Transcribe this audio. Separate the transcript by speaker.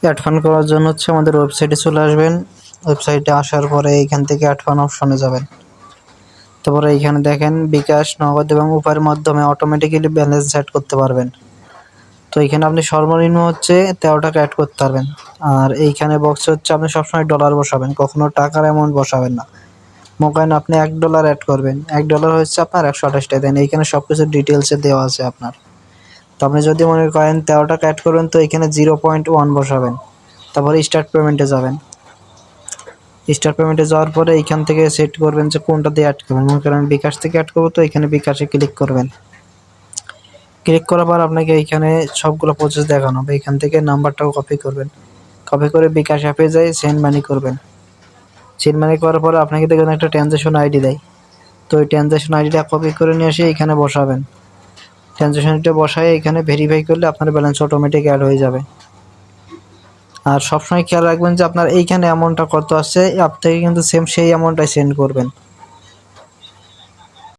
Speaker 1: Add fund করার জন্য হচ্ছে আমাদের ওয়েবসাইটে চলে আসবেন। ওয়েবসাইটে আসার পরে এইখান থেকে অ্যাড ফান্ড অপশনে যাবেন। তারপরে এইখানে দেখেন বিকাশ, নগদ এবং উপায়ের মাধ্যমে অটোমেটিক্যালি ব্যালেন্স অ্যাড করতে পারবেন। তো এইখানে আপনি সর্বনিম্ন হচ্ছে 13 টাকা অ্যাড করতে পারবেন। আর এইখানে বক্সে হচ্ছে আপনি সবসময় ডলার বসাবেন, কখনো টাকার অ্যামাউন্ট বসাবেন না। মনে আপনি $1 অ্যাড করবেন, $1 হচ্ছে আপনার 128 টাকা দেন। এইখানে সব কিছু ডিটেলসে দেওয়া আছে আপনার। তো আপনি যদি মনে করেন 13 টাকা অ্যাড করবেন তো এখানে 0.1 বসাবেন। তারপরে স্টার্ট পেমেন্টে যাবেন। স্টার্ট পেমেন্টে যাওয়ার পরে এইখান থেকে সেট করবেন যে কোনটা দিয়ে অ্যাড করবেন। মনে করেন বিকাশ থেকে অ্যাড করবো তো এখানে বিকাশে ক্লিক করবেন। ক্লিক করার পর আপনাকে এইখানে সবগুলো প্রসেস দেখানো হবে। এখান থেকে নাম্বারটাও কপি করবেন। কপি করে বিকাশ অ্যাপে যাই সেন্ড মানি করবেন। সেন্ড মানি করার পরে আপনাকে দেখবেন একটা ট্রানজ্যাকশন আইডি দেয়। তো ওই ট্রানজ্যাকশন আইডিটা কপি করে নিয়ে এসে এখানে বসাবেন। ট্রানজ্যাকশন আইডিটা বসায় এখানে ভেরিফাই করলে আপনার ব্যালেন্স অটোমেটিক অ্যাড হয়ে যাবে। আর সবসময় খেয়াল রাখবেন যে আপনার এইখানে অ্যামাউন্টটা কত আসছে, অ্যাপ থেকে কিন্তু সেম সেই অ্যামাউন্টটাই সেন্ড করবেন।